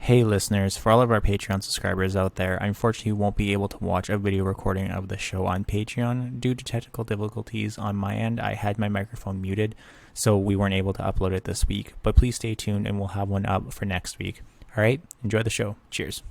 Hey listeners, for all of our Patreon subscribers out there, I unfortunately won't be able to watch a video recording of the show on Patreon due to technical difficulties on my end. I had my microphone muted, so we weren't able to upload it this week. But please stay tuned and we'll have one up for next week. All right, enjoy the show. Cheers.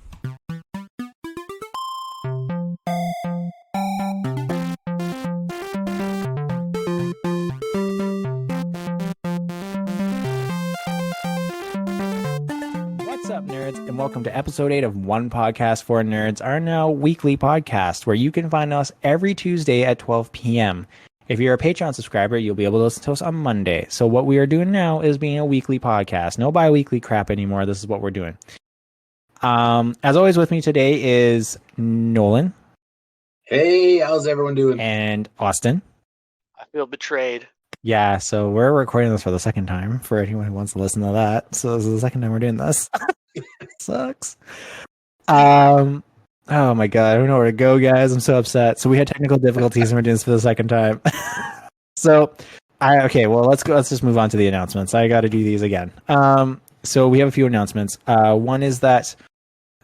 What's up, nerds, and welcome to episode 8 of One Podcast for Nerds, our now weekly podcast where you can find us every Tuesday at 12 p.m. If you're a Patreon subscriber, you'll be able to listen to us on Monday. So what we are doing now is being a weekly podcast. No bi-weekly crap anymore. This is what we're doing. As always, with me today is Nolan. Hey, how's everyone doing? And Austin. I feel betrayed. Yeah, so we're recording this for the second time for anyone who wants to listen to that. So this is the second time we're doing this. Sucks. Oh my god, I don't know where to go, guys. I'm so upset. So we had technical difficulties and we're doing this for the second time. Let's go. Let's just move on to the announcements. I got to do these again. So we have a few announcements. One is that,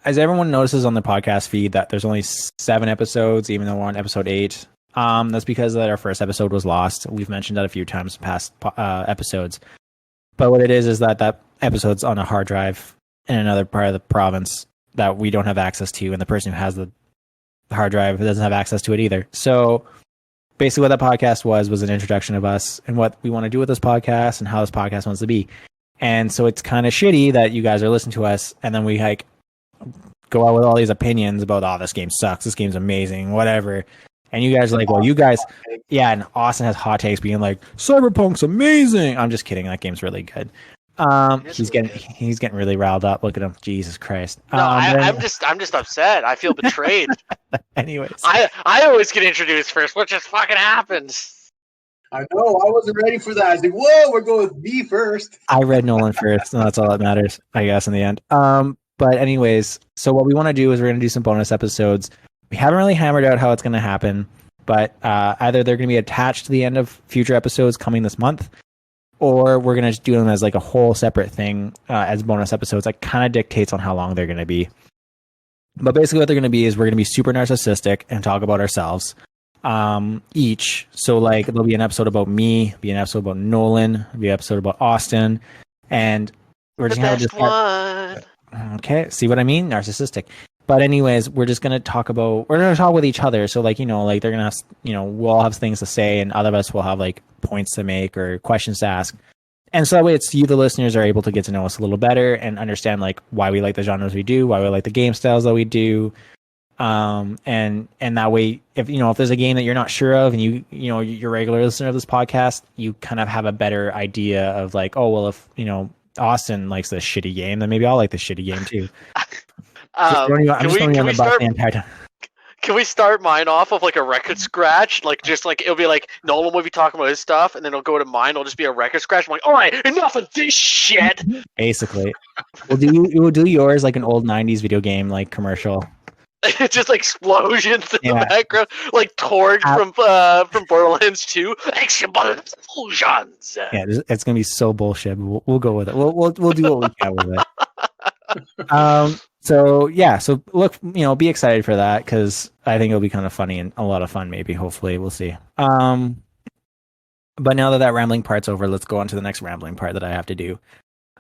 as everyone notices on the podcast feed, that there's only 7 episodes, even though we're on episode 8. That's because that our first episode was lost. We've mentioned that a few times in past episodes. But what it is that episode's on a hard drive in another part of the province that we don't have access to, and the person who has the hard drive doesn't have access to it either. So basically what that podcast was an introduction of us and what we want to do with this podcast and how this podcast wants to be. And so it's kind of shitty that you guys are listening to us and then we go out with all these opinions about, oh, this game sucks, this game's amazing, whatever. And you guys are like, well, you guys, yeah, and Austin has hot takes being like, Cyberpunk's amazing. I'm just kidding, that game's really good. He's getting really riled up. Look at him, Jesus Christ. No, I'm just upset. I feel betrayed. Anyways, I always get introduced first, which just fucking happens. I know, I wasn't ready for that. I was like, whoa, we're going with me first. I read Nolan first, and that's all that matters, I guess, in the end. But anyways, so what we want to do is we're going to do some bonus episodes. We haven't really hammered out how it's going to happen, but either they're going to be attached to the end of future episodes coming this month, or we're going to do them as like a whole separate thing as bonus episodes. That kind of dictates on how long they're going to be. But basically what they're going to be is we're going to be super narcissistic and talk about ourselves each. So like there'll be an episode about me, be an episode about Nolan, be an episode about Austin, and we're just going to one. Okay, see what I mean? Narcissistic. But anyways, we're going to talk with each other. So like, they're going to have, we'll all have things to say and other of us will have like points to make or questions to ask. And so that way it's you, the listeners, are able to get to know us a little better and understand like why we like the genres we do, why we like the game styles that we do. And that way, if there's a game that you're not sure of and you're a regular listener of this podcast, you kind of have a better idea of like, oh, well, if, Austin likes this shitty game, then maybe I'll like this shitty game too. Can we start mine off of like a record scratch? Like just like it'll be like Nolan will be talking about his stuff, and then it'll go to mine. It'll just be a record scratch. I'm like, all right, enough of this shit. Basically, we'll do yours like an old '90s video game like commercial. It's just like explosions in the background, like Torg from Borderlands 2. Explosions. Yeah, it's gonna be so bullshit. We'll go with it. We'll do what we can with it. So look, be excited for that because I think it'll be kind of funny and a lot of fun. Maybe, hopefully, we'll see. But now that rambling part's over, let's go on to the next rambling part that I have to do.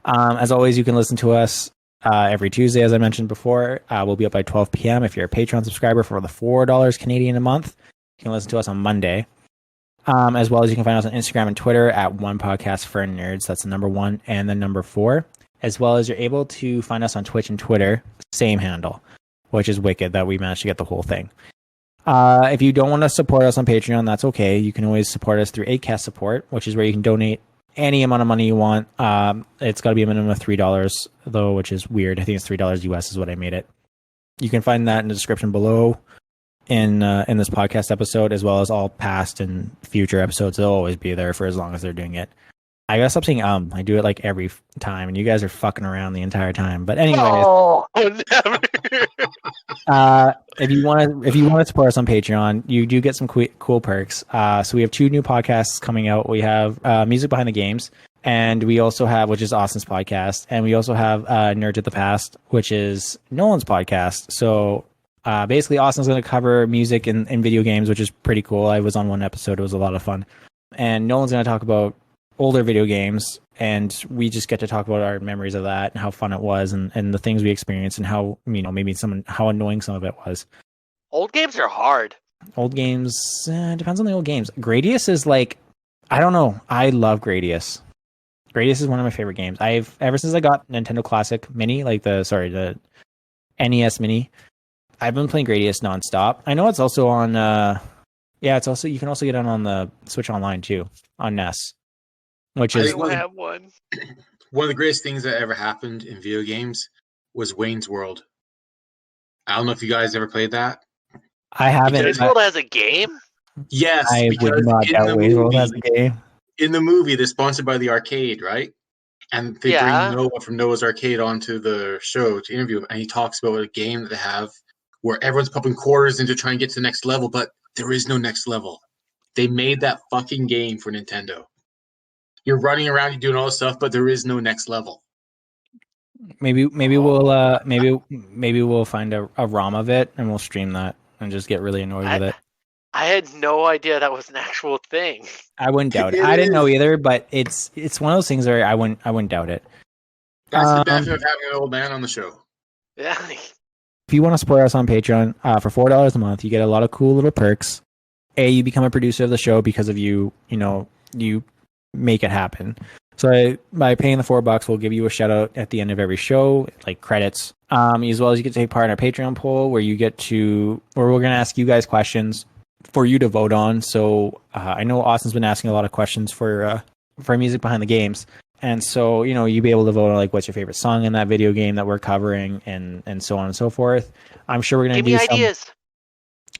As always, you can listen to us every Tuesday, as I mentioned before. We'll be up by 12 p.m. If you're a Patreon subscriber for the $4 Canadian a month, you can listen to us on Monday. As well as you can find us on Instagram and Twitter at One Podcast for Nerds. That's the number 1 and the number 4. As well as you're able to find us on Twitch and Twitter, same handle, which is wicked that we managed to get the whole thing. If you don't want to support us on Patreon, that's okay. You can always support us through Acast support, which is where you can donate any amount of money you want. It's got to be a minimum of $3 though, which is weird. I think it's $3 US is what I made it. You can find that in the description below in this podcast episode, as well as all past and future episodes. They'll always be there for as long as they're doing it. I gotta stop saying I do it like every time, and you guys are fucking around the entire time. But anyways, never. if you want to support us on Patreon, you do get some cool perks. So we have 2 new podcasts coming out. We have Music Behind the Games, And we also have, which is Austin's podcast, and we also have Nerds of the Past, which is Nolan's podcast. So basically, Austin's going to cover music and video games, which is pretty cool. I was on one episode; it was a lot of fun. And Nolan's going to talk about older video games, and we just get to talk about our memories of that and how fun it was, and the things we experienced, and how maybe how annoying some of it was. Old games are hard. Old games depends on the old games. Gradius is like, I don't know. I love Gradius. Gradius is one of my favorite games. Ever since I got Nintendo Classic Mini, the NES Mini, I've been playing Gradius nonstop. I know it's also on it's also, you can also get it on the Switch Online too, on NES. Which is I have one. One of the greatest things that ever happened in video games was Wayne's World. I don't know if you guys ever played that. I haven't. Wayne's World has a game? Yes, I would not doubt Wayne's World has a game. In the movie, they're sponsored by the arcade, right? And they bring Noah from Noah's Arcade onto the show to interview him, and he talks about a game that they have where everyone's pumping quarters in to try and get to the next level, but there is no next level. They made that fucking game for Nintendo. You're running around, you're doing all this stuff, but there is no next level. Maybe we'll find a ROM of it and we'll stream that and just get really annoyed with it. I had no idea that was an actual thing. I wouldn't doubt it. I didn't know either, but it's one of those things where I wouldn't doubt it. That's the benefit of having an old man on the show. Yeah. If you want to support us on Patreon for $4 a month, you get a lot of cool little perks. You become a producer of the show because of you make it happen. So by paying the $4, we'll give you a shout out at the end of every show, like credits. As well as you get to take part in our Patreon poll where we're going to ask you guys questions for you to vote on. So I know Austin's been asking a lot of questions for music behind the games. And so, you'll be able to vote on like what's your favorite song in that video game that we're covering and so on and so forth. I'm sure we're going to do some ideas.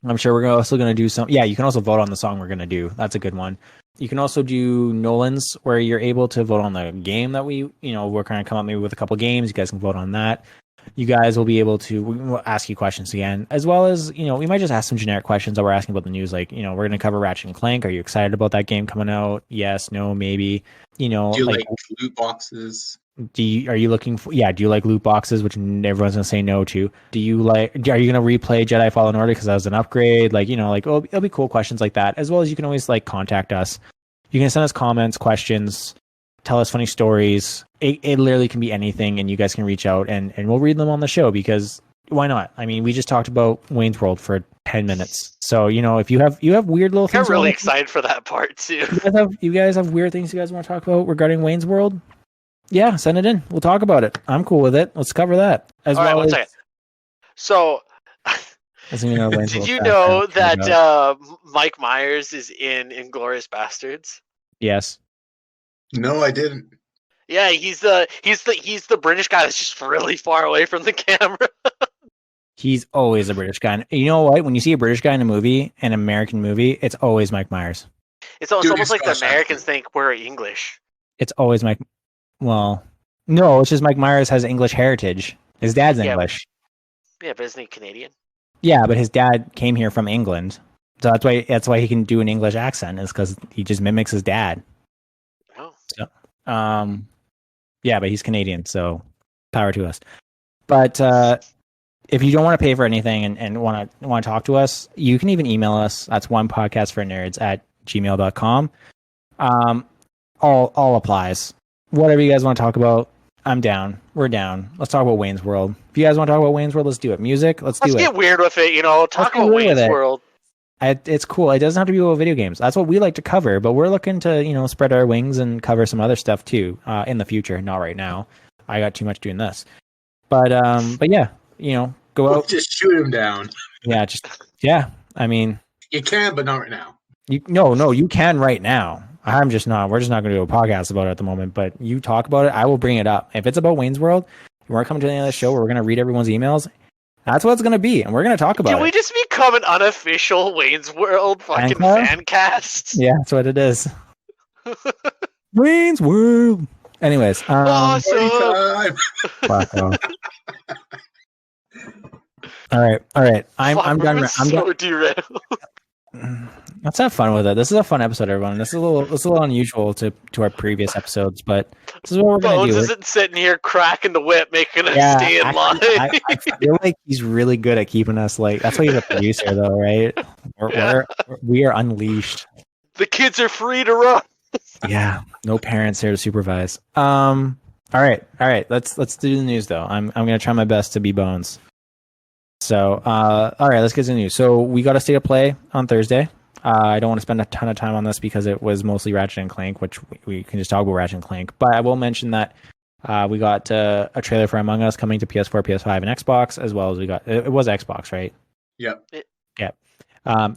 I'm sure we're also going to do some. Yeah, you can also vote on the song we're going to do. That's a good one. You can also do Nolan's, where you're able to vote on the game that we're going to come up maybe with a couple games. You guys can vote on that. You guys will be able to we'll ask you questions again, as well as, we might just ask some generic questions that we're asking about the news. Like, we're going to cover Ratchet and Clank. Are you excited about that game coming out? Yes, no, maybe. Do you like loot boxes? Do you like loot boxes, which everyone's gonna say no to? Are you gonna replay Jedi Fallen Order because that was an upgrade? It'll be cool questions like that, as well as you can always contact us. You can send us comments, questions, tell us funny stories. It literally can be anything, and you guys can reach out and we'll read them on the show, because why not? I mean, we just talked about Wayne's World for 10 minutes. So, if you have weird little things. I'm really excited for that part too. You guys have weird things you guys want to talk about regarding Wayne's World? Yeah, send it in. We'll talk about it. I'm cool with it. Let's cover that. One second. So, did you know that Mike Myers is in Inglourious Bastards? Yes. No, I didn't. Yeah, he's the British guy that's just really far away from the camera. He's always a British guy. You know what? When you see a British guy in a movie, an American movie, it's always Mike Myers. It's almost like the Americans think we're English. It's always Mike. Well, no, it's just Mike Myers has English heritage. His dad's English. But isn't he Canadian? Yeah, but his dad came here from England, so that's why he can do an English accent, is because he just mimics his dad. Oh. So, but he's Canadian, so power to us. But if you don't want to pay for anything and want to talk to us, you can even email us. That's onepodcastfornerds@gmail.com. All applies. Whatever you guys want to talk about, I'm down. We're down. Let's talk about Wayne's World. If you guys want to talk about Wayne's World, let's do it. Music, let's do it. Let's get weird with it, Talk about Wayne's World. It's cool. It doesn't have to be about video games. That's what we like to cover, but we're looking to, spread our wings and cover some other stuff too in the future. Not right now. I got too much doing this. But yeah, go out. Just shoot him down. Yeah. I mean, you can, but not right now. No, you can right now. I'm just not. We're just not going to do a podcast about it at the moment. But you talk about it, I will bring it up. If it's about Wayne's World, we're coming to the end of the show where we're going to read everyone's emails. That's what it's going to be, and we're going to talk about it. Can we just become an unofficial Wayne's World fucking fan cast? Yeah, that's what it is. Wayne's World. Anyways, awesome. All right. I'm done. I'm so derailed. Let's have fun with it. This is a fun episode, everyone. This is a little unusual to our previous episodes, but this is what we're gonna Bones do. isn't sitting here cracking the whip, making us stay in line. I feel like he's really good at keeping us like. That's why he's a producer, though, right? We are unleashed. The kids are free to run. Yeah, no parents here to supervise. All right. Let's do the news though. I'm gonna try my best to be Bones. So, all right, let's get to the news. So we got a state of play on Thursday. I don't want to spend a ton of time on this because it was mostly Ratchet and Clank, which we can just talk about Ratchet and Clank. But I will mention that we got a trailer for Among Us coming to PS4, PS5, and Xbox, as well as we got it was Xbox, right? Yep. Yep.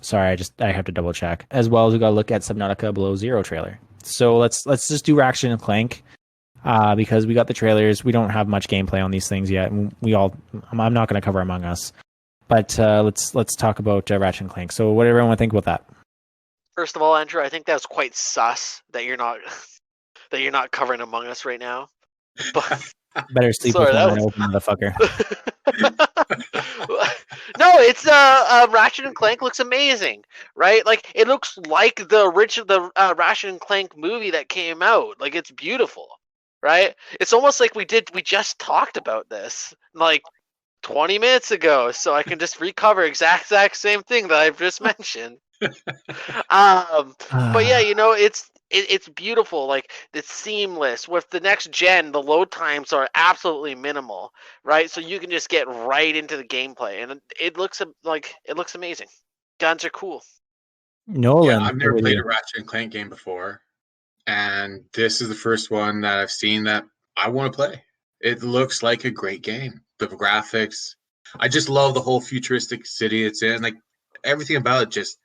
Sorry, I have to double check. As well as we got to look at Subnautica Below Zero trailer. So let's just do Ratchet and Clank because we got the trailers. We don't have much gameplay on these things yet. I'm not going to cover Among Us, but let's talk about Ratchet and Clank. So what did everyone think about that? First of all, Andrew, I think that's quite sus that you're not covering Among Us right now. But better sleep with one than open, motherfucker. No, it's Ratchet and Clank looks amazing, right? Like it looks like the Ratchet and Clank movie that came out. Like it's beautiful, right? It's almost like we just talked about this like 20 minutes ago, so I can just recover exact same thing that I've just mentioned. But yeah, it's beautiful. Like it's seamless. With the next gen, the load times are absolutely minimal, right? So you can just get right into the gameplay, and it looks amazing. Guns are cool. Nolan, yeah, I've never played a Ratchet and Clank game before, and this is the first one that I've seen that I want to play. It looks like a great game. The graphics, I just love the whole futuristic city it's in. Like everything about it just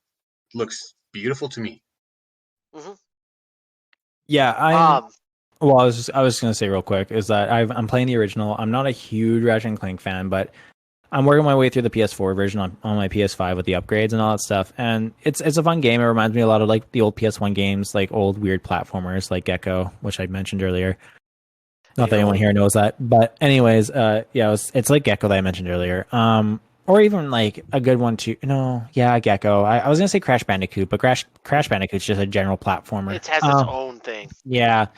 looks beautiful to me. Mm-hmm. Yeah, I was gonna say real quick is that I'm playing the original. I'm not a huge Ratchet and Clank fan, but I'm working my way through the PS4 version on my PS5 with the upgrades and all that stuff. And it's a fun game. It reminds me a lot of like the old PS1 games, like old weird platformers like Gecko, which I mentioned earlier. Not that anyone here knows that, but anyways, it's like Gecko that I mentioned earlier. Or even like a good one too. No, yeah, Gecko. I was gonna say Crash Bandicoot, but Crash Bandicoot's just a general platformer. It has its own thing. Yeah.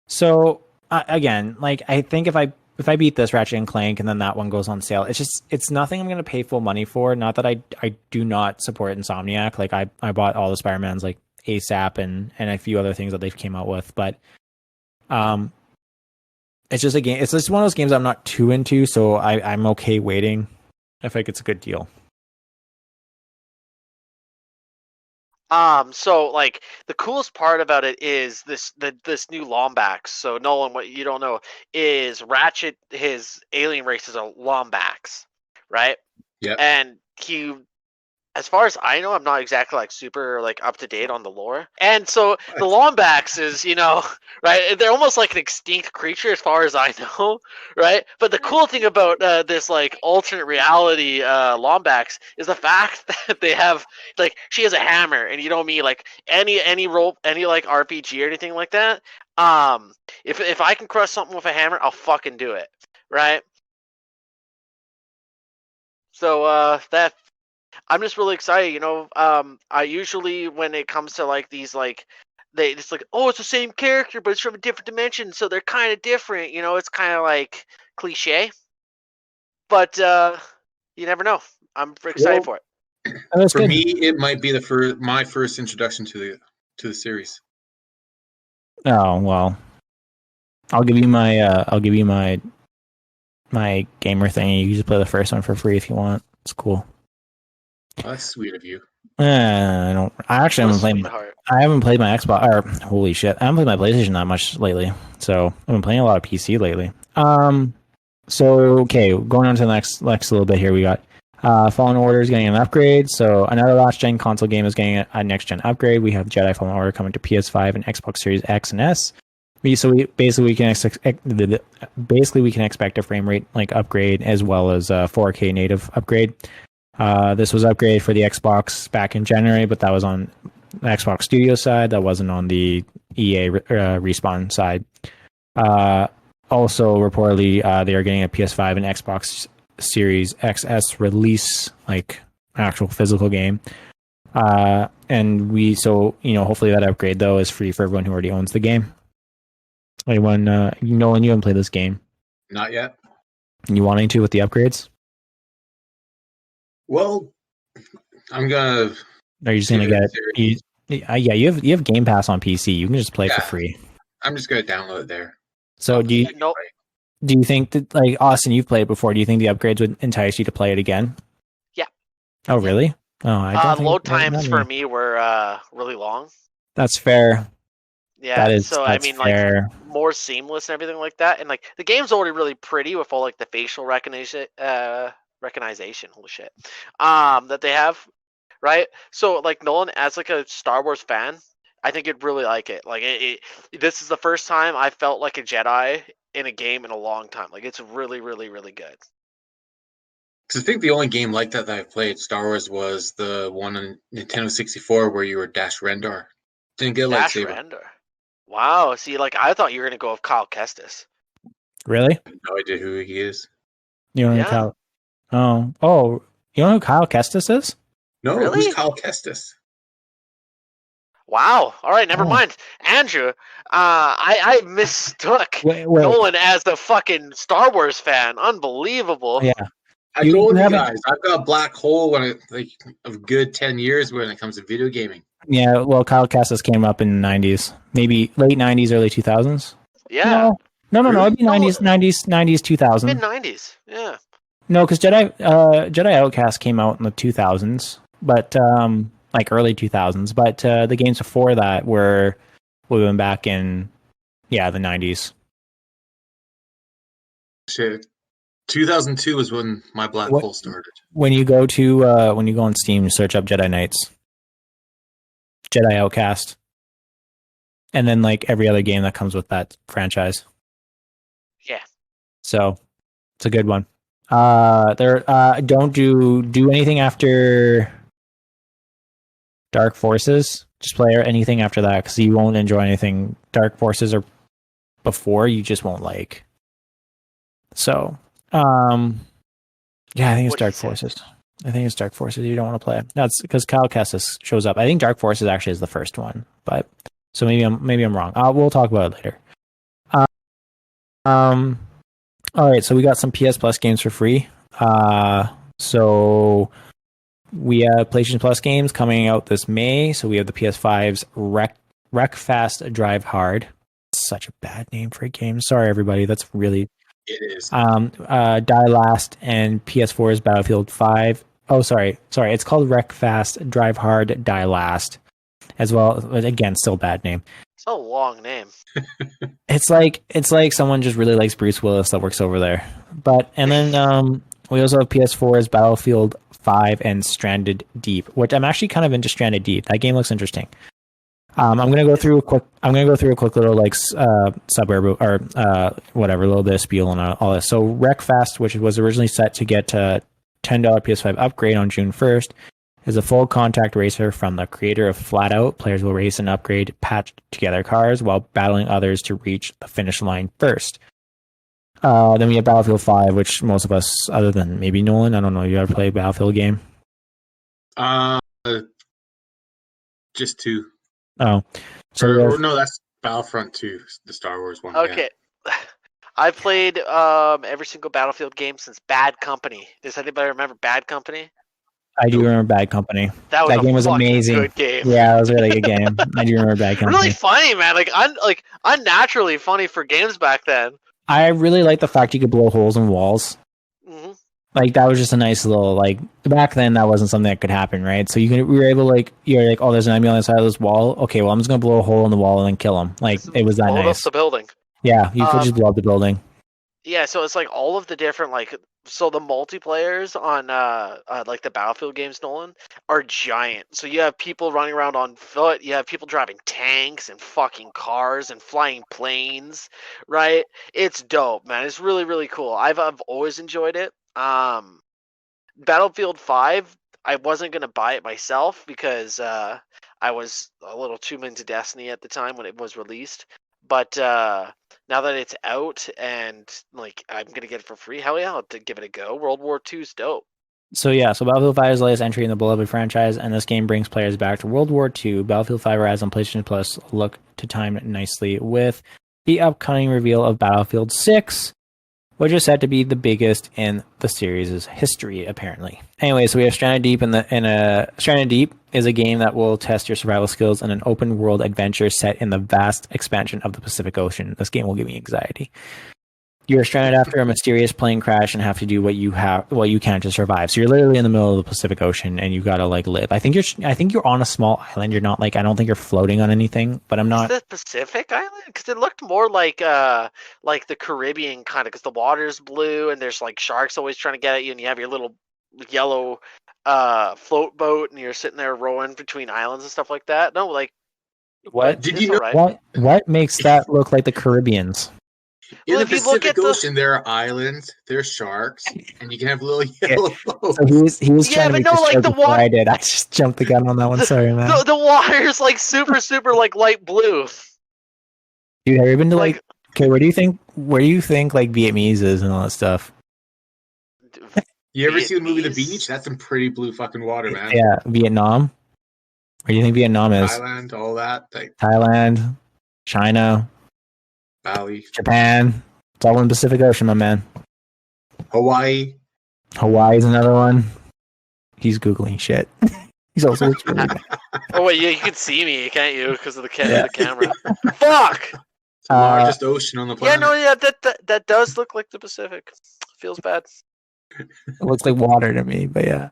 So again, like I think if I beat this Ratchet and Clank and then that one goes on sale, it's nothing I'm gonna pay full money for. Not that I do not support Insomniac. Like I bought all the Spider-Mans like ASAP and a few other things that they've came out with, but it's just a game. It's just one of those games I'm not too into, so I'm okay waiting. I think it's a good deal. So like the coolest part about it is this new Lombax. So Nolan, what you don't know is Ratchet, his alien race is a Lombax, right? Yeah. And as far as I know, I'm not exactly like super like up to date on the lore. And so the Lombax is, right? They're almost like an extinct creature as far as I know, right? But the cool thing about this like alternate reality Lombax is the fact that they have like she has a hammer, and you know me, like any like RPG or anything like that. If I can crush something with a hammer, I'll fucking do it, right? So that. I'm just really excited, I usually, when it comes to like these, like it's like, oh, it's the same character, but it's from a different dimension, so they're kind of different, it's kind of like cliche, but you never know. I'm excited for it. For me, it might be my first introduction to the series. Oh well, I'll give you my gamer thing. You can just play the first one for free if you want. It's cool. Oh, that's sweet of you. I haven't played my Xbox. Or holy shit, I haven't played my PlayStation that much lately. So I've been playing a lot of PC lately. So okay, going on to the next little bit here. We got Fallen Order is getting an upgrade. So another last gen console game is getting a next gen upgrade. We have Jedi Fallen Order coming to PS5 and Xbox Series X and S. We can expect a frame rate like upgrade as well as a 4K native upgrade. This was upgraded for the Xbox back in January, but that was on the Xbox Studio side. That wasn't on the EA Respawn side. Also, reportedly, they are getting a PS5 and Xbox Series XS release, like an actual physical game. And hopefully that upgrade though is free for everyone who already owns the game. Anyone, Nolan, you haven't played this game. Not yet. You wanting to with the upgrades? Well, I'm gonna. Are you just gonna get you? You have Game Pass on PC. You can just play it for free. I'm just gonna download it there. So do you think that, like, Austin, you've played it before? Do you think the upgrades would entice you to play it again? Yeah. Oh, really? Oh, I don't think load times for me were really long. That's fair. Yeah, that's fair. Like more seamless and everything like that, and like the game's already really pretty with all like the facial recognition, holy shit, that they have, right? So like Nolan, as like a Star Wars fan, I think you'd really like it. Like this is the first time I felt like a Jedi in a game in a long time. Like it's really, really, really good. Because I think the only game like that I played Star Wars was the one on Nintendo 64 where you were Dash Rendar. Didn't get a lightsaber. Rendar. Wow. See, like I thought you were gonna go with Kyle Kestis. Really? I have no idea who he is. You don't know Kyle? Oh, you don't know who Kyle Kestis is? No, really? Who's Kyle Kestis? Wow. All right, never mind. Andrew, I mistook Nolan as the fucking Star Wars fan. Unbelievable. Yeah. I told you guys, I've got a black hole of a good 10 years when it comes to video gaming. Yeah, well, Kyle Kestis came up in the 90s. Maybe late 90s, early 2000s. Yeah. No. It'd be 90s, 2000. Mid-90s, yeah. No, because Jedi Outcast came out in the 2000s, but like early 2000s. But the games before that would have been back in, the 90s. Shit. 2002 was when my black hole started. When you go on Steam, search up Jedi Knights, Jedi Outcast, and then like every other game that comes with that franchise. Yeah. So it's a good one. Don't do anything after Dark Forces. Just play anything after that because you won't enjoy anything Dark Forces or before. You just won't like. So, I think it's Dark Forces. I think it's Dark Forces you don't want to play. That's because Kyle Kestis shows up. I think Dark Forces actually is the first one, but so maybe I'm wrong. We'll talk about it later. All right, so we got some PS Plus games for free. So we have PlayStation Plus games coming out this May. So we have the PS5's Wreckfast Drive Hard. Such a bad name for a game. Sorry, everybody. That's really... It is. Die Last and PS4's Battlefield 5. Oh, sorry. It's called Wreckfast Drive Hard Die Last. As well, again, still bad name. It's a long name. It's like someone just really likes Bruce Willis that works over there. And then we also have PS4's Battlefield 5 and Stranded Deep, which I'm actually kind of into Stranded Deep. That game looks interesting. I'm gonna go through a quick little like suburb or whatever, a little bit of spiel on all this. So Wreckfast, which was originally set to get a $10 PS5 upgrade on June 1st, is a full contact racer from the creator of Flat Out. Players will race and upgrade patched together cars while battling others to reach the finish line first. Then we have Battlefield 5, which most of us, other than maybe Nolan, I don't know, you ever play a Battlefield game? Just two. Oh. No, that's Battlefront 2, the Star Wars one. Okay. Yeah. I've played every single Battlefield game since Bad Company. Does anybody remember Bad Company? I do remember Bad Company. That game was amazing. Good game. Yeah, it was a really good game. I do remember Bad Company. Really funny, man. Like unnaturally funny for games back then. I really like the fact you could blow holes in walls. Mm-hmm. Like that was just a nice little back then that wasn't something that could happen, right? So we were able you're like, oh, there's an enemy on the side of this wall. Okay, well I'm just gonna blow a hole in the wall and then kill him. Like it was that nice. Blow up the building. Yeah, you could just blow up the building. Yeah, so it's like all of the different so the multiplayers on like the Battlefield games, Nolan, are giant. So you have people running around on foot, you have people driving tanks and fucking cars and flying planes, right? It's dope, man. It's really, really cool. I've always enjoyed it. Battlefield 5, I wasn't gonna buy it myself because I was a little too into Destiny at the time when it was released. But now that it's out and I'm gonna get it for free, hell yeah, I'll give it a go. World War II's dope. So Battlefield 5 is the latest entry in the beloved franchise, and this game brings players back to World War II. Battlefield 5 arrives on PlayStation Plus. Look to time nicely with the upcoming reveal of Battlefield 6, which is set to be the biggest in the series' history, apparently. Anyway, so we have Stranded Deep Stranded Deep is a game that will test your survival skills in an open world adventure set in the vast expansion of the Pacific Ocean. This game will give me anxiety. You're stranded after a mysterious plane crash and have to do what you can to survive. So you're literally in the middle of the Pacific Ocean and you gotta like live. I think you're on a small island. You're not like, I don't think you're floating on anything, but I'm not. Is the Pacific Island? Because it looked more like the Caribbean kind of, because the water's blue and there's like sharks always trying to get at you, and you have your little yellow float boat and you're sitting there rowing between islands and stuff like that. No, like what? Did you know right. What makes that look like the Caribbeans? In the Pacific Ocean, there are islands, there's sharks, and you can have little yellow boats. So he was trying to make this joke before I did. I just jumped the gun on that one. Sorry, man. The water's like super like light blue. Dude, have you been to like? Okay, where do you think like Vietnamese is and all that stuff? You ever see the movie The Beach? That's some pretty blue fucking water, man. Yeah, Vietnam. Where do you think Vietnam is? Thailand, all that. Thailand, China. Bali, Japan. It's all in the Pacific Ocean, my man. Hawaii. Hawaii's another one. He's Googling shit. He's also Oh, wait, you can see me, can't you? Because of the camera. Fuck! It's the largest ocean on the planet. That does look like the Pacific. Feels bad. It looks like water to me, but yeah.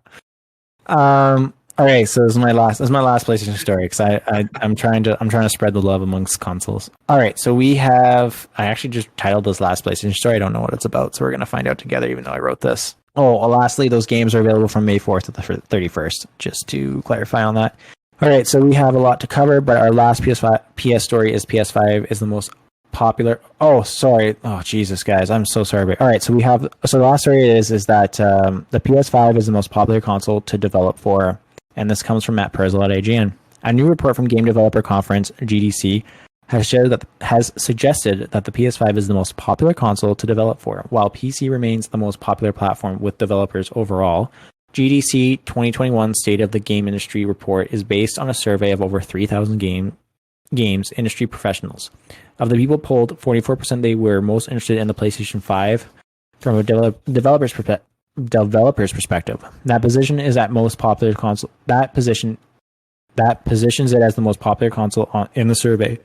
Okay, so this is my last PlayStation story because I'm trying to spread the love amongst consoles. All right, so I actually just titled this last PlayStation story. I don't know what it's about, so we're gonna find out together. Even though I wrote this. Oh, well, lastly, those games are available from May 4th to the 31st. Just to clarify on that. All right, so we have a lot to cover, but our last PS story is PS5 is the most popular. Oh, sorry. Oh, Jesus, guys, I'm so sorry. All right, so the last story is that the PS5 is the most popular console to develop for. And this comes from Matt Perzel at IGN. A new report from Game Developer Conference, GDC, has suggested that the PS5 is the most popular console to develop for, while PC remains the most popular platform with developers overall. GDC 2021 State of the Game Industry report is based on a survey of over 3,000 games industry professionals. Of the people polled, 44% they were most interested in the PlayStation 5 from a developer's perspective. That position is at most popular console. That positions it as the most popular console in the survey,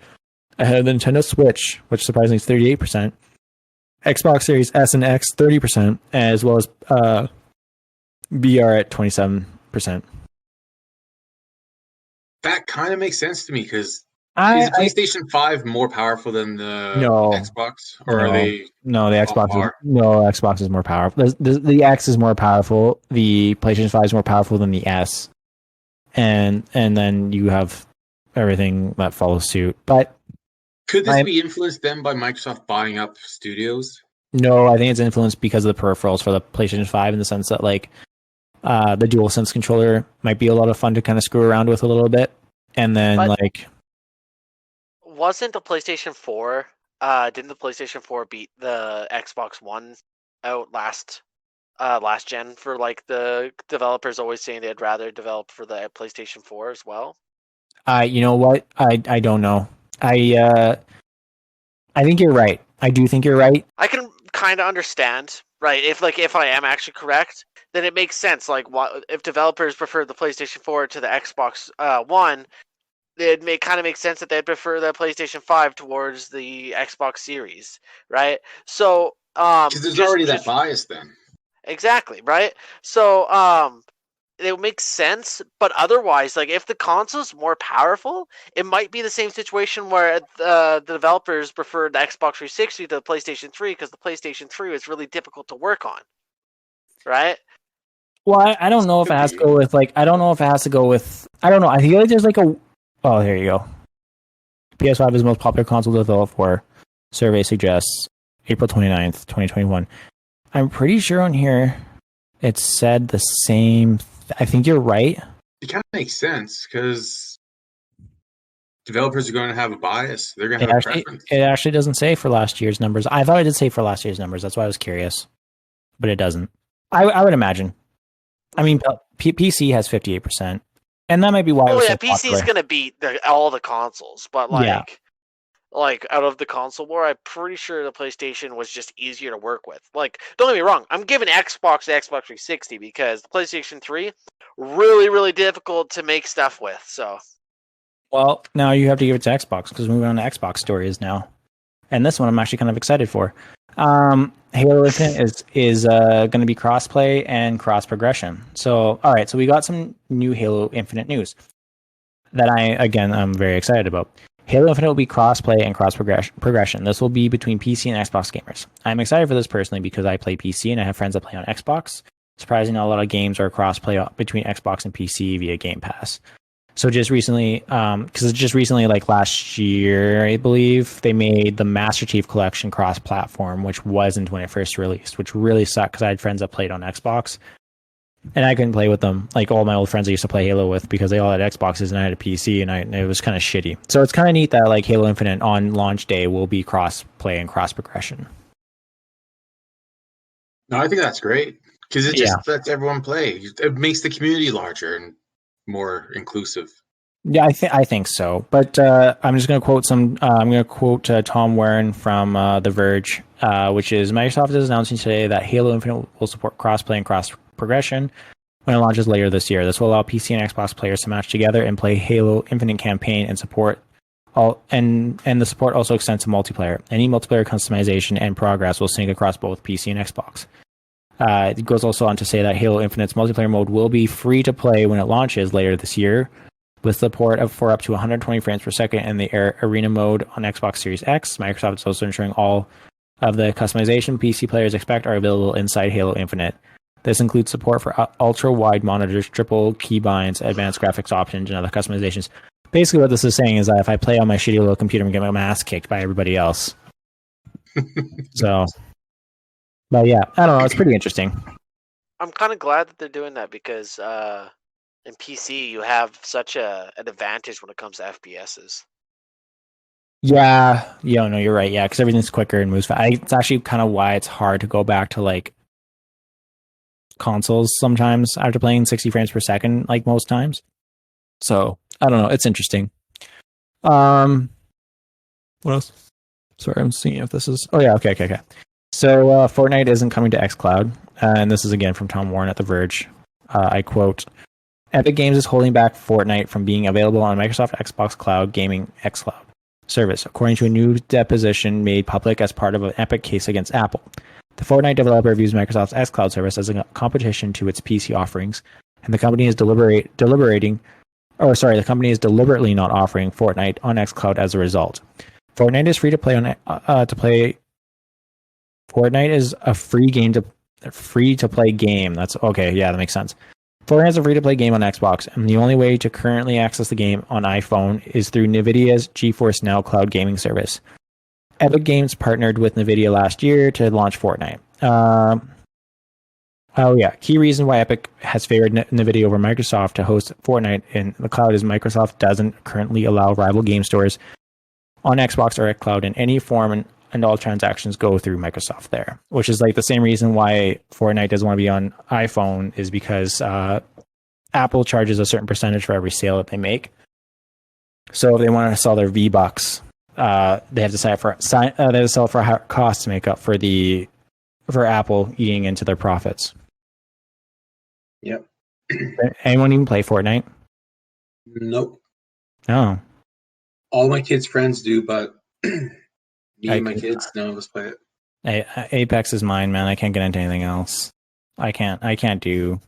ahead of the Nintendo Switch, which surprisingly is 38%, Xbox Series S and X 30%, as well as VR at 27%. That kind of makes sense to me because is the PlayStation 5 more powerful than the Xbox, or are they? No, the Xbox is more powerful. The X is more powerful. The PlayStation 5 is more powerful than the S, and then you have everything that follows suit. But could this be influenced then by Microsoft buying up studios? No, I think it's influenced because of the peripherals for the PlayStation 5, in the sense that like the DualSense controller might be a lot of fun to kind of screw around with a little bit, and then wasn't the PlayStation 4? Didn't the PlayStation 4 beat the Xbox One out last gen for like the developers always saying they'd rather develop for the PlayStation 4 as well? You know what? I don't know. I think you're right. I do think you're right. I can kind of understand, right? If I am actually correct, then it makes sense. Like, if developers prefer the PlayStation 4 to the Xbox One, it kind of make sense that they'd prefer the PlayStation 5 towards the Xbox Series, right? So, because there's already that bias then. Exactly, right? So, it makes sense, but otherwise, like, if the console's more powerful, it might be the same situation where the developers prefer the Xbox 360 to the PlayStation 3 because the PlayStation 3 is really difficult to work on, right? Well, I don't know if it has to go with, like, I don't know. I feel like there's like oh, here you go. PS5 is the most popular console to develop for. Survey suggests April 29th, 2021. I'm pretty sure on here it said the same. I think you're right. It kind of makes sense because developers are going to have a bias. They're going to have a preference. It actually doesn't say for last year's numbers. I thought it did say for last year's numbers. That's why I was curious. But it doesn't. I would imagine. I mean, PC has 58%, and that might be why. PC is gonna beat all the consoles, but like out of the console war, I'm pretty sure the PlayStation was just easier to work with. Like, don't get me wrong, I'm giving Xbox the Xbox 360 because the PlayStation 3 really, really difficult to make stuff with. So, well, now you have to give it to Xbox because moving on to Xbox stories now, and this one I'm actually kind of excited for. Halo Infinite is going to be crossplay and cross progression. So, all right, so we got some new Halo Infinite news that I'm very excited about. Halo Infinite will be cross-play and cross-progression. This will be between PC and Xbox gamers. I'm excited for this personally because I play PC and I have friends that play on Xbox. Surprisingly, a lot of games are cross-play between Xbox and PC via Game Pass. So just recently, like last year, I believe, they made the Master Chief Collection cross-platform, which wasn't when it first released, which really sucked because I had friends that played on Xbox. And I couldn't play with them, like all my old friends I used to play Halo with, because they all had Xboxes and I had a PC, and it was kind of shitty. So it's kind of neat that like Halo Infinite on launch day will be cross play and cross progression. No, I think that's great because it just lets everyone play. It makes the community larger and more inclusive. Yeah, I think so. But I'm just going to quote Tom Warren from The Verge, which is Microsoft is announcing today that Halo Infinite will support cross-play and cross-progression when it launches later this year. This will allow PC and Xbox players to match together and play Halo Infinite campaign and support and the support also extends to multiplayer. Any multiplayer customization and progress will sync across both PC and Xbox. It goes also on to say that Halo Infinite's multiplayer mode will be free to play when it launches later this year, with support for up to 120 frames per second in the arena mode on Xbox Series X. Microsoft is also ensuring all of the customization PC players expect are available inside Halo Infinite. This includes support for ultra-wide monitors, triple keybinds, advanced graphics options, and other customizations. Basically, what this is saying is that if I play on my shitty little computer, I'm getting my ass kicked by everybody else. So, but yeah, I don't know. It's pretty interesting. I'm kind of glad that they're doing that because in PC you have such an advantage when it comes to FPSs. Yeah, no, you're right. Yeah, because everything's quicker and moves fast. It's actually kind of why it's hard to go back to like consoles sometimes after playing 60 frames per second, like most times. So I don't know. It's interesting. What else? Sorry, I'm seeing if this is. Oh yeah, okay. So Fortnite isn't coming to xCloud, and this is again from Tom Warren at The Verge. I quote: Epic Games is holding back Fortnite from being available on Microsoft Xbox Cloud Gaming xCloud service, according to a new deposition made public as part of an Epic case against Apple. The Fortnite developer views Microsoft's xCloud service as a competition to its PC offerings, and the company is deliberately not offering Fortnite on xCloud as a result. Fortnite is free to play Fortnite is a free to play game. That's okay. Yeah, that makes sense. Fortnite is a free to play game on Xbox, and the only way to currently access the game on iPhone is through NVIDIA's GeForce Now cloud gaming service. Epic Games partnered with NVIDIA last year to launch Fortnite. Key reason why Epic has favored NVIDIA over Microsoft to host Fortnite in the cloud is Microsoft doesn't currently allow rival game stores on Xbox or xCloud in any form, and all transactions go through Microsoft there, which is like the same reason why Fortnite doesn't want to be on iPhone is because Apple charges a certain percentage for every sale that they make. So if they want to sell their V-Bucks, they have to sell it for a higher cost to make up for Apple eating into their profits. Yep. Anyone even play Fortnite? Nope. No. All my kids' friends do, but me and my kids, none of us play it. Apex is mine, man. I can't get into anything else. I can't do.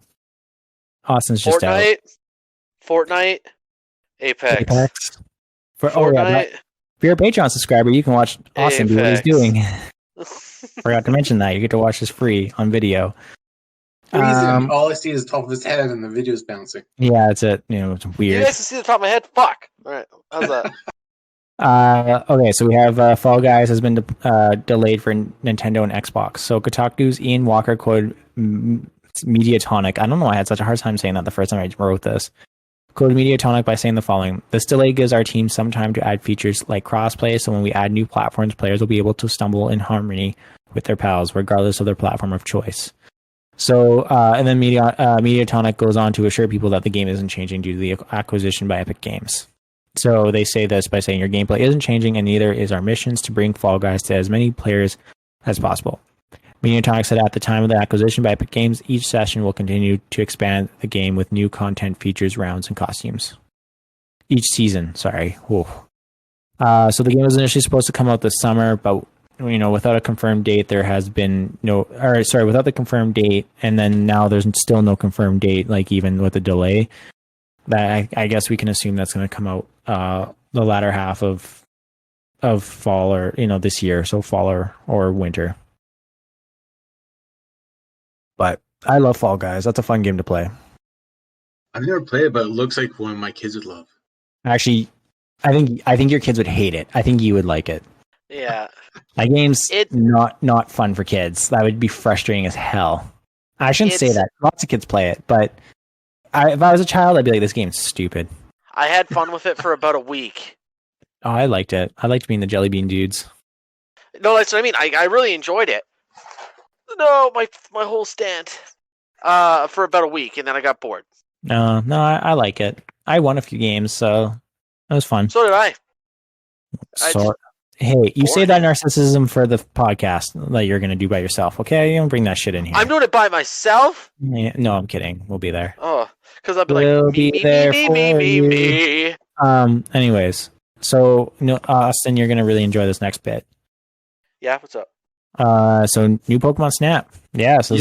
Austin's just Fortnite, out. Fortnite, Apex. If you're a Patreon subscriber, you can watch Austin do what he's doing. Forgot to mention that. You get to watch this free on video. All I see is the top of his head and the video's bouncing. Yeah, that's it. It's weird. You guys can see the top of my head? Fuck. All right. How's that? Okay, so we have Fall Guys has been delayed for Nintendo and Xbox. So Kotaku's Ian Walker quoted Mediatonic. I don't know why I had such a hard time saying that the first time I wrote this. Quoted Mediatonic by saying the following: "This delay gives our team some time to add features like crossplay, so when we add new platforms, players will be able to stumble in harmony with their pals, regardless of their platform of choice." So, and then Mediatonic goes on to assure people that the game isn't changing due to the acquisition by Epic Games. So they say this by saying your gameplay isn't changing, and neither is our missions to bring Fall Guys to as many players as possible. Mediatonic said at the time of the acquisition by Epic Games, each session will continue to expand the game with new content, features, rounds, and costumes. Each season, sorry. So the game was initially supposed to come out this summer, but without a confirmed date, there has been without the confirmed date, and then now there's still no confirmed date, like even with the delay. That I guess we can assume that's going to come out the latter half of fall, or this year, so fall or winter. But I love Fall Guys. That's a fun game to play. I've never played it, but it looks like one my kids would love. Actually, I think your kids would hate it. I think you would like it. Yeah. That game's not fun for kids. That would be frustrating as hell. I shouldn't say that. Lots of kids play it, but if I was a child, I'd be like, this game's stupid. I had fun with it for about a week. Oh, I liked it. I liked being the jelly bean dudes. No, that's what I mean. I really enjoyed it. No, my whole stand. For about a week, and then I got bored. No, I like it. I won a few games, so it was fun. So did I. Hey, you say that narcissism for the podcast that you're going to do by yourself, okay? You don't bring that shit in here. I'm doing it by myself? Yeah, no, I'm kidding. We'll be there. Oh, because I'll be like, me. Anyways, so Austin, you're going to really enjoy this next bit. Yeah, what's up? So new Pokemon Snap. Yeah, so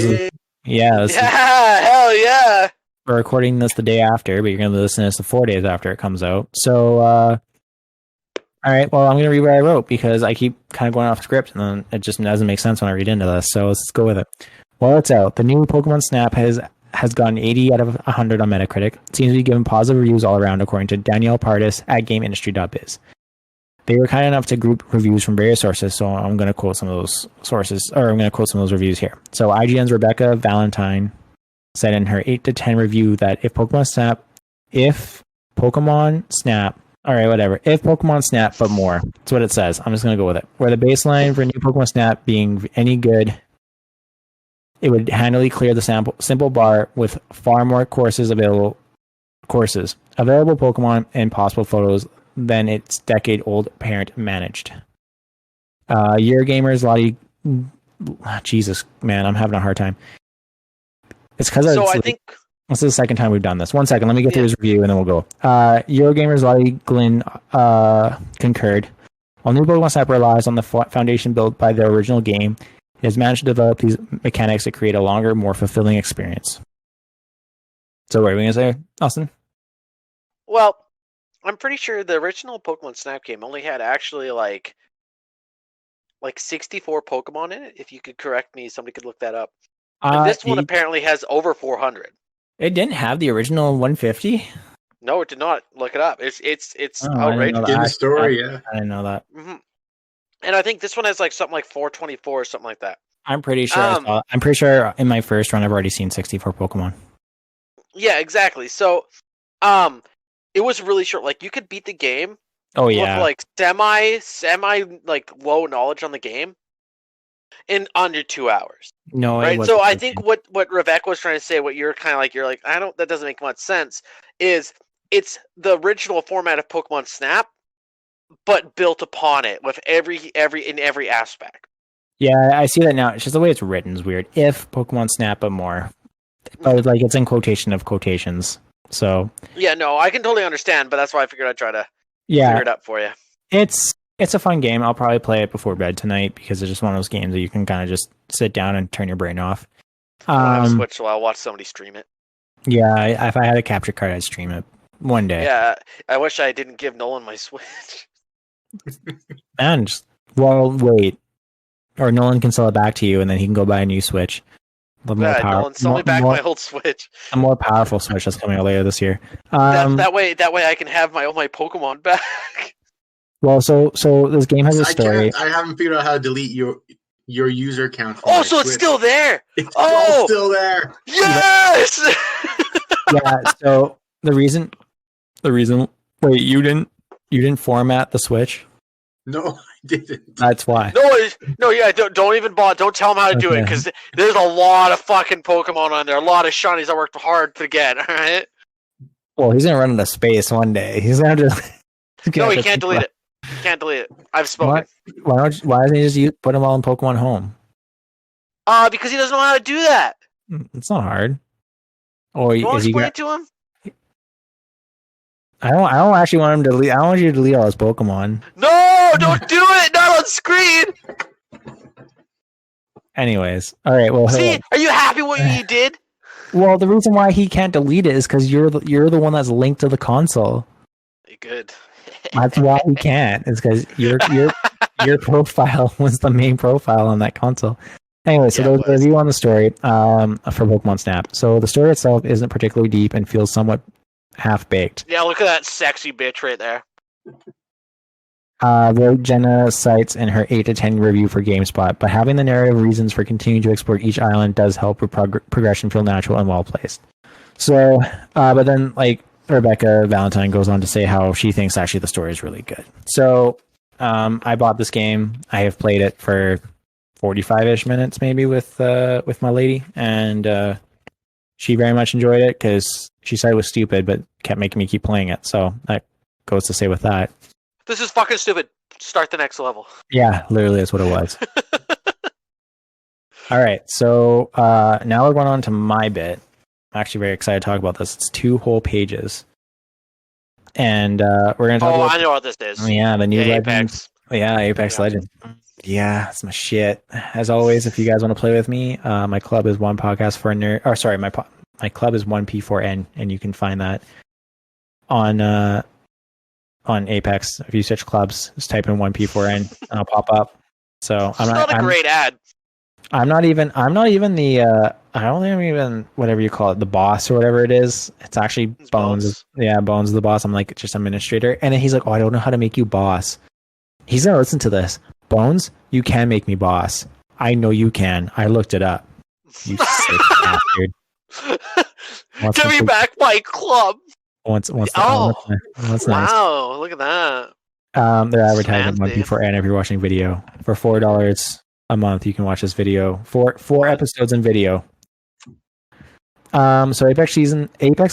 hell yeah. We're recording this the day after, but you're going to listen to this 4 days after it comes out. So, all right, well, I'm going to read what I wrote because I keep kind of going off script, and then it just doesn't make sense when I read into this. So let's go with it. While it's out, the new Pokemon Snap has gotten 80 out of 100 on Metacritic. It seems to be given positive reviews all around, according to Danielle Pardis at GameIndustry.biz. They were kind enough to group reviews from various sources, so I'm going to quote some of those sources, or I'm going to quote some of those reviews here. So IGN's Rebecca Valentine said in her 8-10 review that if Pokemon Snap, but more. That's what it says. I'm just going to go with it. Where the baseline for new Pokemon Snap being any good, it would handily clear the simple bar with far more available Pokemon and possible photos than its decade-old parent managed. Eurogamer's Lottie... Jesus, man, I'm having a hard time. It's because I think this is the second time we've done this. 1 second, let me get through his review and then we'll go. Eurogamer's Lottie Glynn concurred. While new Pokemon Snap relies on the foundation built by the original game, it has managed to develop these mechanics to create a longer, more fulfilling experience. So what are we going to say, Austin? Well, I'm pretty sure the original Pokemon Snap game only had actually like 64 Pokemon in it. If you could correct me, somebody could look that up. And this one apparently has over 400. It didn't have the original 150? No, it did not. Look it up. It's outrageous. In the story, I didn't know that. Mm-hmm. And I think this one has like something like 424 or something like that. I'm pretty sure. I'm pretty sure in my first run I've already seen 64 Pokemon. Yeah, exactly. So, it was really short. Like you could beat the game. Oh yeah. With like semi like low knowledge on the game in under 2 hours. No, right. So I think what Rebecca was trying to say, what you're kind of like, that doesn't make much sense. Is it's the original format of Pokemon Snap, but built upon it with every aspect. Yeah, I see that now. It's just the way it's written is weird. If Pokemon Snap, but more. But like it's in quotation of quotations. So yeah, no, I can totally understand, but that's why I figured I'd try to clear it up for you. It's a fun game. I'll probably play it before bed tonight because it's just one of those games that you can kind of just sit down and turn your brain off. I have a Switch, so I'll watch somebody stream it. Yeah, if I had a capture card, I'd stream it one day. Yeah, I wish I didn't give Nolan my Switch. Man, wait. Or Nolan can sell it back to you, and then he can go buy a new Switch. Nolan, sell me back my old Switch. A more powerful Switch that's coming out later this year. That way I can have my Pokemon back. Well, so this game has a story. I haven't figured out how to delete your user account. Oh, so it's still there. It's all still there. Yes. Yeah. So the reason. Wait, you didn't format the Switch? No, Didn't. That's why. Don't even bother. Don't tell him how to do it, because there's a lot of fucking Pokemon on there. A lot of shinies I worked hard to get. All right. Well, he's gonna run into space one day. He's gonna just. No, he can't delete it. He can't delete it. I've spoken. Why doesn't he just put them all in Pokemon Home? Because he doesn't know how to do that. It's not hard. Or You want to explain it to him? I don't actually want him to delete. I don't want you to delete all his Pokemon. No, don't do it. Not on screen. Anyways, all right. Well, see, are you happy what you did? Well, the reason why he can't delete it is because you're the one that's linked to the console. Good. That's why he can't. It's because your profile was the main profile on that console. Anyway, so there's a review on the story for Pokemon Snap. So the story itself isn't particularly deep and feels somewhat half-baked. Yeah, look at that sexy bitch right there. Wrote Jenna cites in her 8 to 10 review for GameSpot, but having the narrative reasons for continuing to explore each island does help progression feel natural and well-placed. So, but then, like, Rebecca Valentine goes on to say how she thinks actually the story is really good. So, I bought this game. I have played it for 45-ish minutes maybe with my lady, and she very much enjoyed it because she said it was stupid but kept making me keep playing it, so that goes to say with that. This is fucking stupid. Start the next level. Yeah, literally that's what it was. All right, so now we're going on to my bit. I'm actually very excited to talk about this. It's 2 whole pages, and we're going to talk about... I know what this is. Yeah, the new Apex. Apex Legends. Yeah, it's my shit. As always, if you guys want to play with me, my club is One Podcast for a Nerd. Or sorry, my club is 1P4N, and you can find that on Apex. If you search clubs, just type in 1P4N, and I'll pop up. So I'm not a great ad. I'm not even the I don't think I'm even whatever you call it, the boss or whatever it is. It's actually Bones. Yeah, Bones is the boss. I'm like just administrator. And then he's like, "Oh, I don't know how to make you boss." He's gonna listen to this. Bones, you can make me boss. I know you can. I looked it up. You sick bastard. Give me back my club. Wow, nice. Look at that. They're advertising 1P4N if you're watching video. For $4 a month, you can watch this video. Four episodes in video. So Apex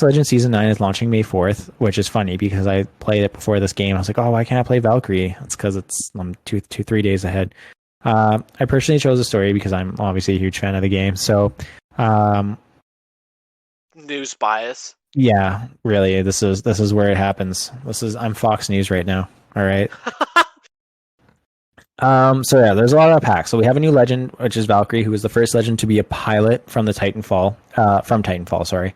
Legends Season 9 is launching May 4th, which is funny because I played it before this game. I was like, oh, why can't I play Valkyrie? It's because I'm 3 days ahead. I personally chose the story because I'm obviously a huge fan of the game. So, news bias. Yeah, really. This is where it happens. I'm Fox News right now. All right. So yeah, there's a lot of packs. So we have a new legend, which is Valkyrie, who is the first legend to be a pilot from Titanfall, sorry.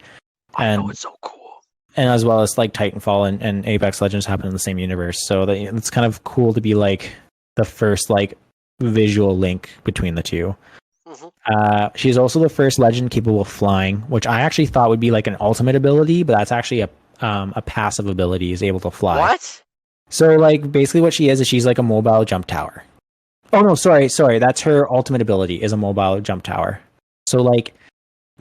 And it's so cool. And as well as like Titanfall and Apex Legends happen in the same universe. So it's kind of cool to be like the first like visual link between the two. Mm-hmm. She's also the first legend capable of flying, which I actually thought would be like an ultimate ability, but that's actually a passive ability, is able to fly. What? So like basically what she is she's like a mobile jump tower. Oh no, sorry. That's her ultimate ability, is a mobile jump tower. So like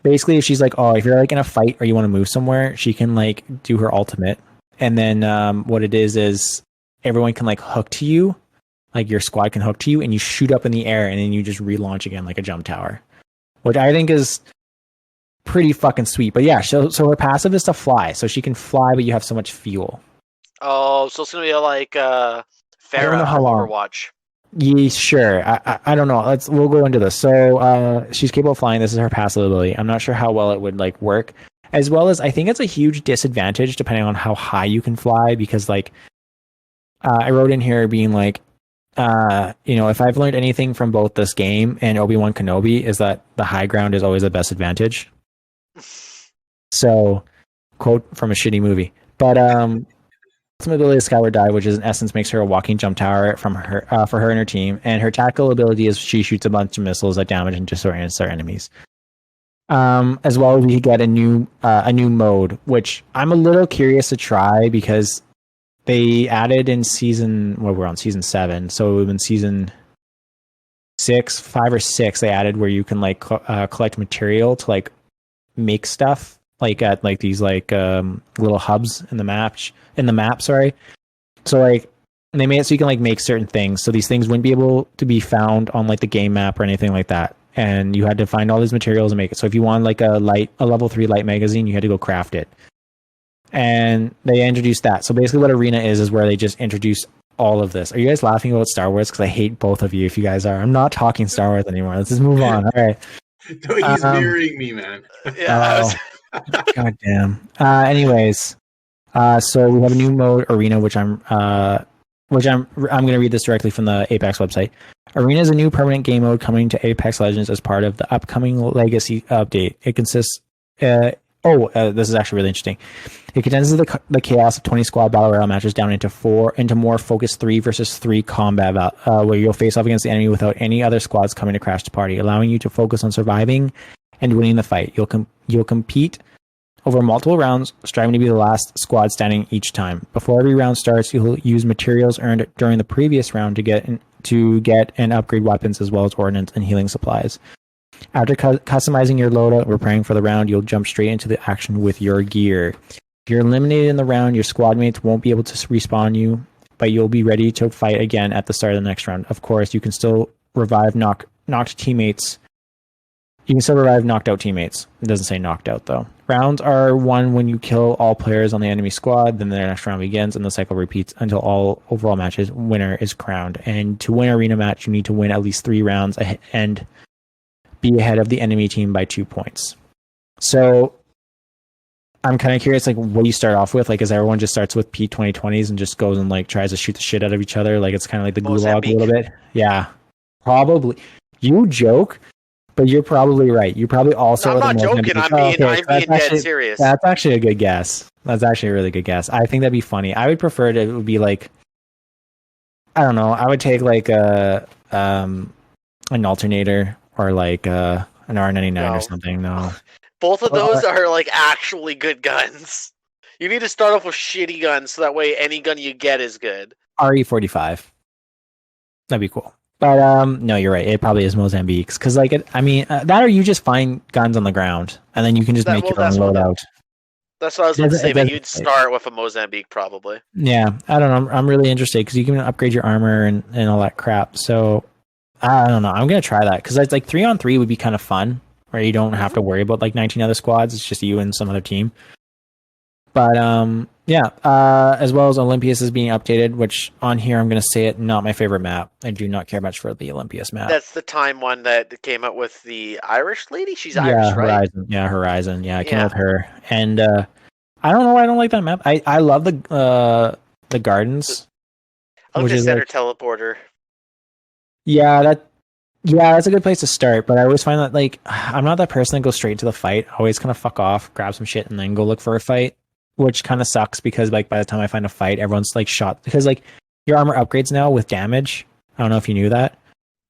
basically if she's like, if you're like in a fight or you want to move somewhere, she can like do her ultimate. And then what it is everyone can like hook to you. Like your squad can hook to you and you shoot up in the air and then you just relaunch again like a jump tower. Which I think is pretty fucking sweet. But yeah, so her passive is to fly. So she can fly, but you have so much fuel. Oh, so it's gonna be like Pharah Overwatch. Yeah, sure. I don't know. We'll go into this. So she's capable of flying. This is her passive ability. I'm not sure how well it would like work. As well as I think it's a huge disadvantage depending on how high you can fly, because like I wrote in here being like, if I've learned anything from both this game and Obi-Wan Kenobi, is that the high ground is always the best advantage. So, quote from a shitty movie. But ultimate ability is Skyward Dive, which is in essence makes her a walking jump tower for her and her team. And her tactical ability is she shoots a bunch of missiles that damage and disorient their enemies. As well as we get a new mode, which I'm a little curious to try because they added in we're on season 7, so in season 5 or 6 they added where you can like collect material to like make stuff like at like these like little hubs in the map. Sorry. So like And they made it so you can like make certain things. So these things wouldn't be able to be found on like the game map or anything like that. And you had to find all these materials and make it. So if you wanted like a level 3 light magazine, you had to go craft it. And they introduced that. So basically what Arena is where they just introduce all of this. Are you guys laughing about Star Wars? Because I hate both of you if you guys are. I'm not talking Star Wars anymore. Let's just move on. All right. No, he's mirroring me, man. Yeah. God damn. Anyways, so we have a new mode, Arena, which I'm going to read this directly from the Apex website. Arena is a new permanent game mode coming to Apex Legends as part of the upcoming Legacy update. It consists. This is actually really interesting. It condenses the chaos of 20 squad battle royale matches down into more focused 3 versus 3 combat, where you'll face off against the enemy without any other squads coming to crash the party, allowing you to focus on surviving and winning the fight. You'll compete over multiple rounds, striving to be the last squad standing each time. Before every round starts, you'll use materials earned during the previous round to get and upgrade weapons as well as ordnance and healing supplies. After customizing your loadout and preparing for the round, you'll jump straight into the action with your gear. If you're eliminated in the round, your squad mates won't be able to respawn you, but you'll be ready to fight again at the start of the next round. Of course, you can still revive knocked teammates. You can still revive knocked out teammates. It doesn't say knocked out, though. Rounds are won when you kill all players on the enemy squad, then the next round begins, and the cycle repeats until all overall matches winner is crowned. And to win Arena match, you need to win at least 3 rounds and be ahead of the enemy team by 2 points. So I'm kind of curious, like, what do you start off with? Like, is everyone just starts with P2020s and just goes and like tries to shoot the shit out of each other? Like, it's kind of like the Gulag a little bit. Yeah, probably. You joke, but you're probably right. You probably also. No, I'm not joking. I'm being dead serious. That's actually a good guess. That's actually a really good guess. I think that'd be funny. I would prefer it would be like, I don't know. I would take like an alternator or like an R99 or something. No. Both of those are like actually good guns. You need to start off with shitty guns so that way any gun you get is good. RE45. That'd be cool. But no, you're right. It probably is Mozambique's because like that or you just find guns on the ground and then you can just make your own loadout. That's what I was going to say. But you'd start with a Mozambique probably. Yeah, I don't know. I'm really interested because you can upgrade your armor and all that crap. So I don't know. I'm gonna try that because it's like 3-on-3 would be kind of fun. Where you don't have to worry about like 19 other squads. It's just you and some other team. But as well as Olympias is being updated, which on here I'm going to say it, not my favorite map. I do not care much for the Olympias map. That's the time one that came out with the Irish lady? She's Irish, right? Horizon. Yeah, I came out with her. And I don't know why I don't like that map. I love the gardens. I'll just center teleporter. Yeah, that's a good place to start, but I always find that like I'm not that person that goes straight into the fight. I always kind of fuck off, grab some shit, and then go look for a fight, which kind of sucks because like by the time I find a fight, everyone's like shot because like your armor upgrades now with damage. I don't know if you knew that.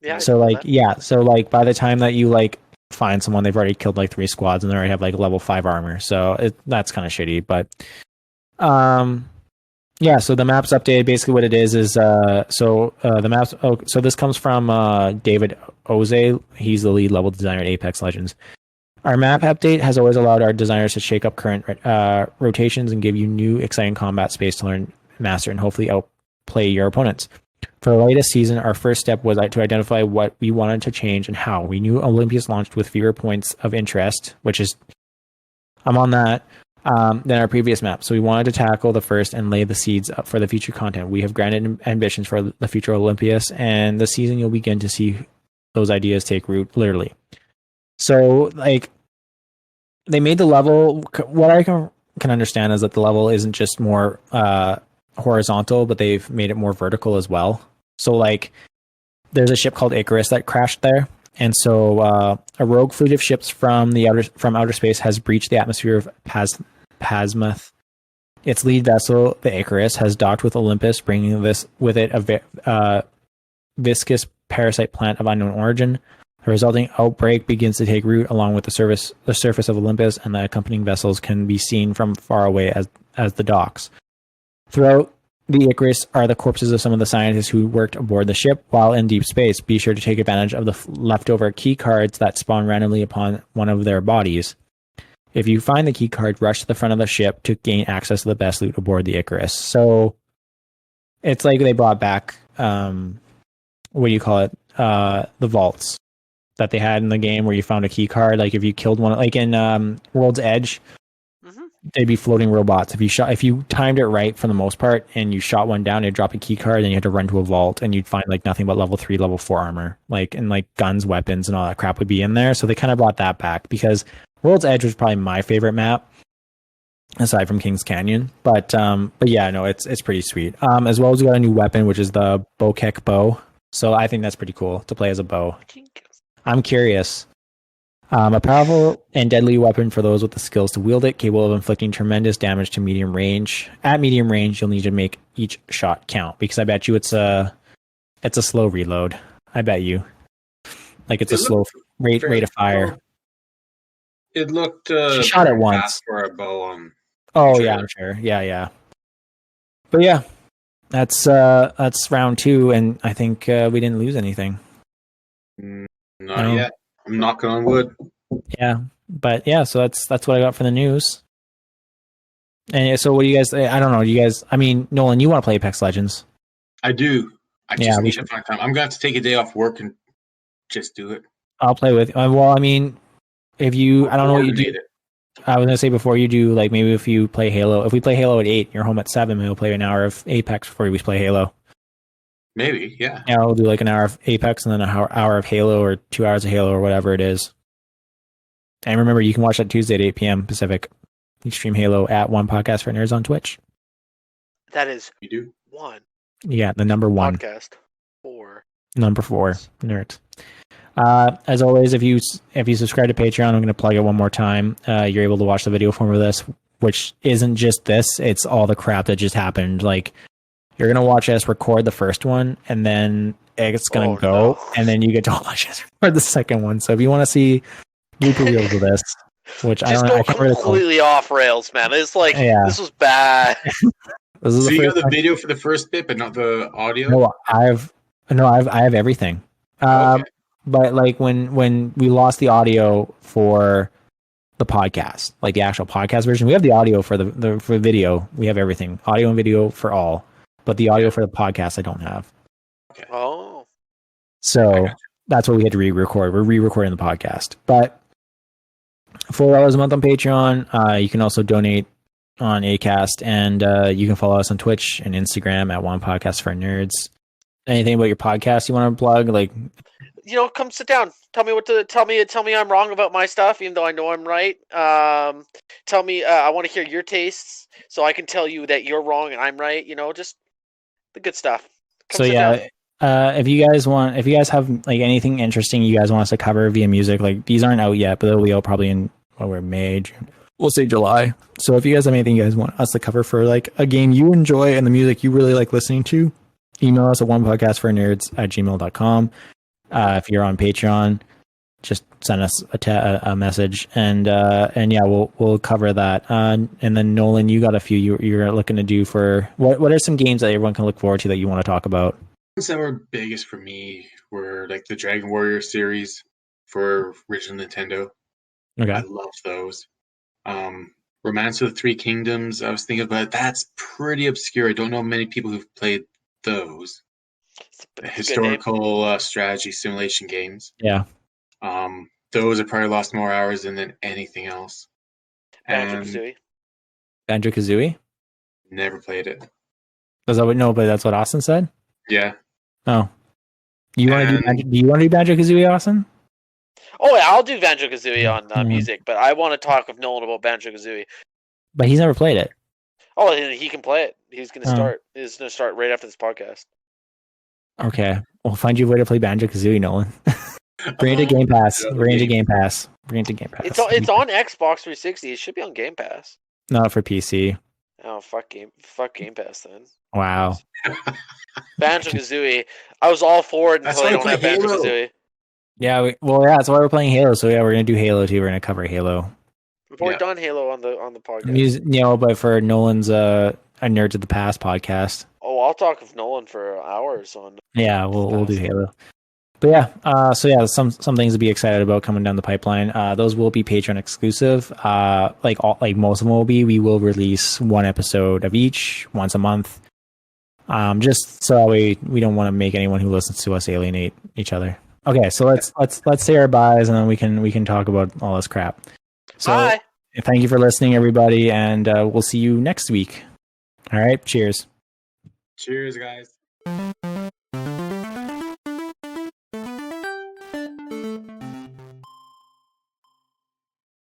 Yeah. So like by the time that you like find someone, they've already killed like 3 squads and they already have like level 5 armor. So that's kind of shitty, but yeah, so the map's updated. Basically, what it is the maps. So this comes from David Oze. He's the lead level designer at Apex Legends. Our map update has always allowed our designers to shake up current rotations and give you new, exciting combat space to learn, master, and hopefully outplay your opponents. For the latest season, our first step was to identify what we wanted to change and how. We knew Olympias launched with fewer points of interest, which is I'm on that. Than our previous map. So we wanted to tackle the first and lay the seeds up for the future content. We have granted ambitions for the future Olympias, and this season you'll begin to see those ideas take root, literally. So, like, they made the level... What I can understand is that the level isn't just more horizontal, but they've made it more vertical as well. So, like, there's a ship called Icarus that crashed there. And so a rogue fleet of ships from outer space has breached the atmosphere of Pasmuth. Its lead vessel, the Icarus, has docked with Olympus, bringing with it a viscous parasite plant of unknown origin. The resulting outbreak begins to take root along with the surface of Olympus, and the accompanying vessels can be seen from far away as the docks. Throughout the Icarus are the corpses of some of the scientists who worked aboard the ship while in deep space. Be sure to take advantage of the leftover key cards that spawn randomly upon one of their bodies. If you find the key card, rush to the front of the ship to gain access to the best loot aboard the Icarus. So It's like they brought back what do you call it? The vaults that they had in the game where you found a key card. Like if you killed one, like in World's Edge, they'd be floating robots. If you timed it right for the most part, and you shot one down, it'd drop a key card, and you had to run to a vault, and you'd find like nothing but level 3, level 4 armor, like and like guns, weapons, and all that crap would be in there. So they kind of brought that back because World's Edge was probably my favorite map aside from King's Canyon. But yeah, no, it's pretty sweet. As well as we got a new weapon, which is the Bokek bow. So I think that's pretty cool to play as a bow. I'm curious. A powerful and deadly weapon for those with the skills to wield it, capable of inflicting tremendous damage to medium range. At medium range, you'll need to make each shot count, because I bet you it's a slow reload. I bet you, like it's a slow rate of fire. It looked she shot it once for a bow. Oh yeah, I'm sure. Yeah. But yeah, that's round 2, and I think we didn't lose anything. Not yet. I'm knocking on wood. Yeah, but yeah, so that's what I got for the news. And so, what do you guys? I don't know. You guys? I mean, Nolan, you want to play Apex Legends? I do. I just need to find time. I'm gonna have to take a day off work and just do it. I'll play with. Well, I mean, if you, I don't know what you do. I was gonna say before you do, like maybe if you play Halo, if we play Halo at 8, you're home at 7, maybe we'll play an hour of Apex before we play Halo. Maybe, yeah. Yeah, we'll do like an hour of Apex and then an hour of Halo, or 2 hours of Halo, or whatever it is. And remember, you can watch that Tuesday at 8 p.m. Pacific. You stream Halo at One Podcast for Nerds on Twitch. That is you do 1. Yeah, the number 1 podcast 4. Number 4 nerds. As always, if you subscribe to Patreon, I'm going to plug it one more time. You're able to watch the video form of this, which isn't just this; it's all the crap that just happened. Like, you're going to watch us record the first one, and then it's going to go, and then you get to watch us record the second one. So if you want to see blooper reels of this, which just go completely off rails, man. It's like this was bad. So you got the video for the first bit, but not the audio. No, I have everything. Okay. But like when we lost the audio for the podcast, like the actual podcast version, we have the audio for the video. We have everything, audio and video for all. But the audio for the podcast, I don't have. Okay. Oh. So that's what we had to re-record. We're re-recording the podcast. But $4 a month on Patreon. You can also donate on Acast, and you can follow us on Twitch and Instagram at One Podcast for Nerds. Anything about your podcast you want to plug? Like, come sit down. Tell me I'm wrong about my stuff, even though I know I'm right. Tell me I want to hear your tastes, so I can tell you that you're wrong and I'm right. Just the good stuff. If you guys have like anything interesting you guys want us to cover via music, like these aren't out yet, but they'll be out probably in we're May, June. We'll say July. So if you guys have anything you guys want us to cover for like a game you enjoy and the music you really like listening to, email us at onepodcastfornerds@gmail.com. If you're on Patreon, just send us a message, and yeah, we'll cover that. And then Nolan, you got a few you're looking to do for what are some games that everyone can look forward to that you want to talk about? Ones that were biggest for me were like the Dragon Warrior series for original Nintendo. Okay, I love those. Romance of the Three Kingdoms, I was thinking about. That's pretty obscure. I don't know many people who've played those. Historical strategy simulation games. Yeah. Those have probably lost more hours than anything else. Banjo-Kazooie? Never played it. But that's what Austin said? Yeah. Oh. Do you want to do Banjo-Kazooie, Austin? Oh, yeah, I'll do Banjo-Kazooie on music, but I want to talk with Nolan about Banjo-Kazooie. But he's never played it. Oh, he can play it. He's going to start. He's going to start right after this podcast. Okay. We'll find you a way to play Banjo-Kazooie, Nolan. Bring it to Game Pass. Bring it to Game Pass. It's on Xbox 360. It should be on Game Pass. Not for PC. Oh, fuck Game Pass then. Wow. Banjo-Kazooie. I was all for it until I don't have Banjo-Kazooie. Yeah, that's why we're playing Halo. So yeah, we're gonna do Halo too. We're gonna cover Halo. We've already done Halo on the podcast. But for Nolan's a Nerds of the Past podcast. Oh, I'll talk with Nolan for hours on. Yeah, we'll do Halo. But yeah, some things to be excited about coming down the pipeline. Those will be Patreon exclusive. Like most of them will be. We will release one episode of each once a month. Just so we don't want to make anyone who listens to us alienate each other. Okay, so let's say our byes, and then we can talk about all this crap. So, Bye. Thank you for listening, everybody, and we'll see you next week. All right, cheers. Cheers, guys.